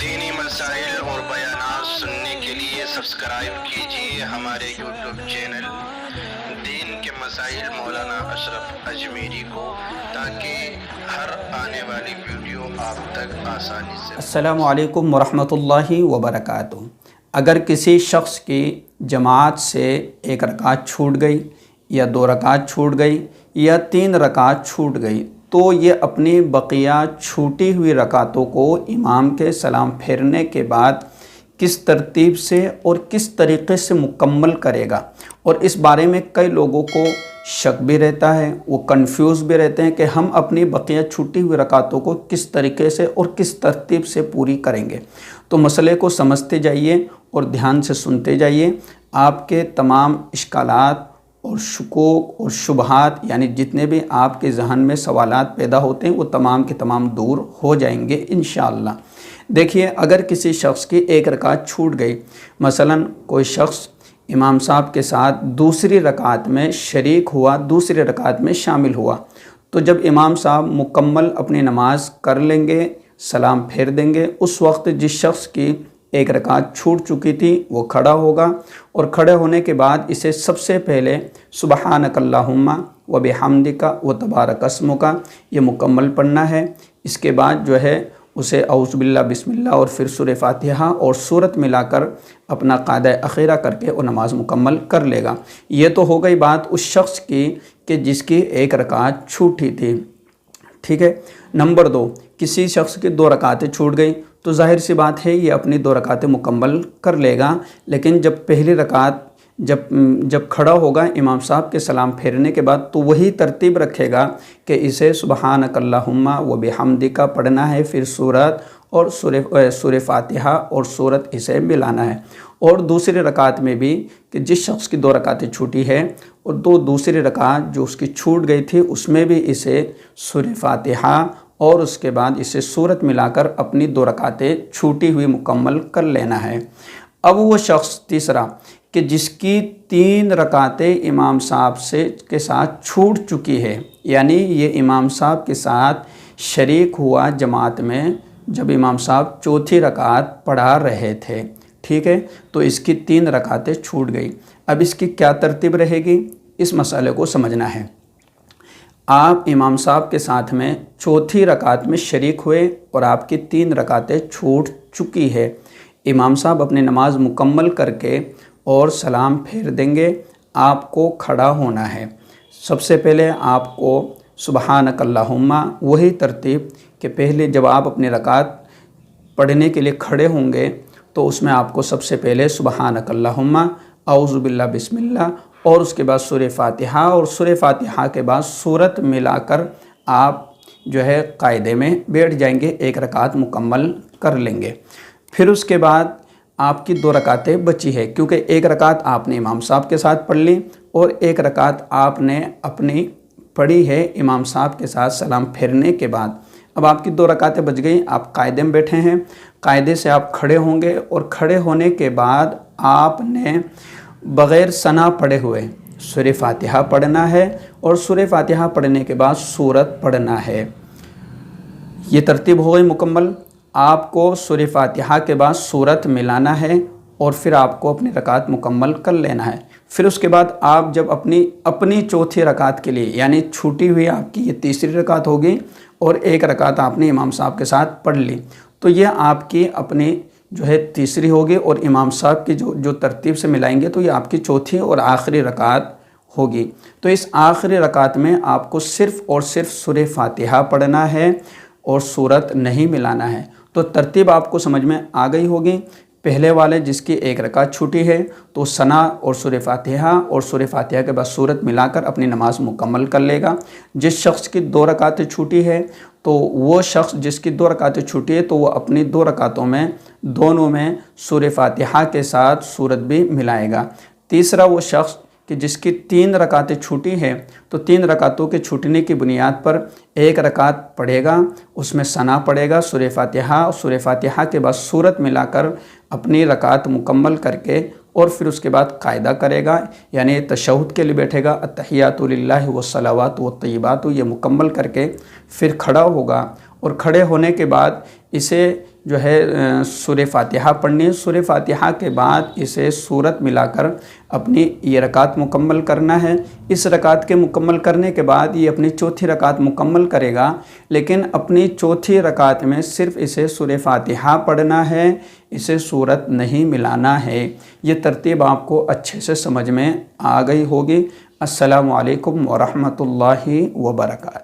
دینی مسائل اور بیانات سننے کے لیے سبسکرائب کیجیے ہمارے یوٹیوب چینل دین کے مسائل مولانا اشرف اجمیری کو، تاکہ ہر آنے والی ویڈیو آپ تک آسانی سے۔ السلام علیکم ورحمۃ اللہ وبرکاتہ۔ اگر کسی شخص کی جماعت سے ایک رکعت چھوٹ گئی یا 2 رکعت چھوٹ گئی یا 3 رکعت چھوٹ گئی تو یہ اپنی بقیہ چھوٹی ہوئی رکعتوں کو امام کے سلام پھیرنے کے بعد کس ترتیب سے اور کس طریقے سے مکمل کرے گا، اور اس بارے میں کئی لوگوں کو شک بھی رہتا ہے، وہ کنفیوز بھی رہتے ہیں کہ ہم اپنی بقیہ چھوٹی ہوئی رکعتوں کو کس طریقے سے اور کس ترتیب سے پوری کریں گے۔ تو مسئلے کو سمجھتے جائیے اور دھیان سے سنتے جائیے، آپ کے تمام اشکالات اور شکوک اور شبہات، یعنی جتنے بھی آپ کے ذہن میں سوالات پیدا ہوتے ہیں وہ تمام کے تمام دور ہو جائیں گے انشاءاللہ۔ دیکھیے، اگر کسی شخص کی ایک رکعت چھوٹ گئی، مثلا کوئی شخص امام صاحب کے ساتھ دوسری رکعت میں شریک ہوا، دوسری رکعت میں شامل ہوا، تو جب امام صاحب مکمل اپنی نماز کر لیں گے، سلام پھیر دیں گے، اس وقت جس شخص کی ایک رکعت چھوٹ چکی تھی وہ کھڑا ہوگا، اور کھڑے ہونے کے بعد اسے سب سے پہلے سبحانک اللہم و بحمدک و تبارک اسمک یہ مکمل پڑھنا ہے۔ اس کے بعد جو ہے اسے اعوذ باللہ بسم اللہ اور پھر سورہ فاتحہ اور سورت ملا کر اپنا قاعدہ اخیرہ کر کے وہ نماز مکمل کر لے گا۔ یہ تو ہو گئی بات اس شخص کی کہ جس کی ایک رکعت چھوٹی تھی، ٹھیک ہے۔ نمبر 2، کسی شخص کی 2 رکعتیں چھوٹ گئی تو ظاہر سی بات ہے یہ اپنی 2 رکعتیں مکمل کر لے گا، لیکن جب پہلی رکعت جب کھڑا ہوگا امام صاحب کے سلام پھیرنے کے بعد تو وہی ترتیب رکھے گا کہ اسے سبحانک اللہم و بحمدک پڑھنا ہے، پھر سورت اور سورہ فاتحہ اور سورت اسے ملانا ہے۔ اور دوسری رکعت میں بھی کہ جس شخص کی 2 رکعتیں چھوٹی ہے اور دوسری رکعت جو اس کی چھوٹ گئی تھی اس میں بھی اسے سورہ فاتحہ اور اس کے بعد اسے سورت ملا کر اپنی 2 رکعتیں چھوٹی ہوئی مکمل کر لینا ہے۔ اب وہ شخص تیسرا کہ جس کی 3 رکعتیں امام صاحب کے ساتھ چھوٹ چکی ہے، یعنی یہ امام صاحب کے ساتھ شریک ہوا جماعت میں جب امام صاحب چوتھی رکعت پڑھا رہے تھے، ٹھیک ہے، تو اس کی 3 رکعتیں چھوٹ گئی۔ اب اس کی کیا ترتیب رہے گی، اس مسئلے کو سمجھنا ہے۔ آپ امام صاحب کے ساتھ میں چوتھی رکعت میں شریک ہوئے اور آپ کی 3 رکعتیں چھوٹ چکی ہے، امام صاحب اپنی نماز مکمل کر کے اور سلام پھیر دیں گے، آپ کو کھڑا ہونا ہے۔ سب سے پہلے آپ کو سبحانک اللہم، وہی ترتیب کہ پہلے جب آپ اپنی رکعت پڑھنے کے لیے کھڑے ہوں گے تو اس میں آپ کو سب سے پہلے سبحانک اللہم، اعوذ باللہ بسم اللہ اور اس کے بعد سورہ فاتحہ اور سورہ فاتحہ کے بعد سورت ملا کر آپ جو ہے قاعدے میں بیٹھ جائیں گے، ایک رکعت مکمل کر لیں گے۔ پھر اس کے بعد آپ کی 2 رکعتیں بچی ہے، کیونکہ ایک رکعت آپ نے امام صاحب کے ساتھ پڑھ لی اور ایک رکعت آپ نے اپنی پڑھی ہے امام صاحب کے ساتھ سلام پھیرنے کے بعد۔ اب آپ کی 2 رکعتیں بچ گئیں، آپ قاعدے میں بیٹھے ہیں، قاعدے سے آپ کھڑے ہوں گے اور کھڑے ہونے کے بعد آپ نے بغیر ثنا پڑھے ہوئے سورہ فاتحہ پڑھنا ہے اور سورہ فاتحہ پڑھنے کے بعد سورت پڑھنا ہے۔ یہ ترتیب ہو گئی مکمل۔ آپ کو سورہ فاتحہ کے بعد سورت ملانا ہے اور پھر آپ کو اپنی رکعت مکمل کر لینا ہے۔ پھر اس کے بعد آپ جب اپنی چوتھی رکعت کے لیے، یعنی چھوٹی ہوئی آپ کی یہ تیسری رکعت ہوگی اور ایک رکعت آپ نے امام صاحب کے ساتھ پڑھ لی، تو یہ آپ کی اپنی جو ہے تیسری ہوگی اور امام صاحب کی جو ترتیب سے ملائیں گے تو یہ آپ کی چوتھی اور آخری رکعت ہوگی۔ تو اس آخری رکعت میں آپ کو صرف اور صرف سورہ فاتحہ پڑھنا ہے اور سورت نہیں ملانا ہے۔ تو ترتیب آپ کو سمجھ میں آ گئی ہوگی۔ پہلے والے جس کی ایک رکعت چھوٹی ہے تو ثنا اور سورہ فاتحہ اور سورہ فاتحہ کے بعد سورت ملا کر اپنی نماز مکمل کر لے گا۔ جس شخص کی 2 رکعتیں چھوٹی ہے تو وہ شخص جس کی 2 رکعتیں چھوٹی ہے تو وہ اپنی 2 رکعتوں میں دونوں میں سورہ فاتحہ کے ساتھ سورت بھی ملائے گا۔ تیسرا وہ شخص کہ جس کی 3 رکعتیں چھوٹی ہیں تو 3 رکعتوں کے چھوٹنے کی بنیاد پر ایک رکعت پڑھے گا، اس میں ثنا پڑھے گا، سورہ فاتحہ اور سورہ فاتحہ کے بعد سورت ملا کر اپنی رکعت مکمل کر کے اور پھر اس کے بعد قاعدہ کرے گا، یعنی تشہد کے لیے بیٹھے گا، التحیات للہ والصلوات والطیبات، یہ مکمل کر کے پھر کھڑا ہوگا اور کھڑے ہونے کے بعد اسے جو ہے سورہ فاتحہ پڑھنی ہے۔ سورہ فاتحہ کے بعد اسے سورت ملا کر اپنی یہ رکعت مکمل کرنا ہے۔ اس رکعت کے مکمل کرنے کے بعد یہ اپنی چوتھی رکعت مکمل کرے گا، لیکن اپنی چوتھی رکعت میں صرف اسے سورہ فاتحہ پڑھنا ہے، اسے سورت نہیں ملانا ہے۔ یہ ترتیب آپ کو اچھے سے سمجھ میں آ گئی ہوگی۔ السلام علیکم ورحمۃ اللہ وبرکاتہ۔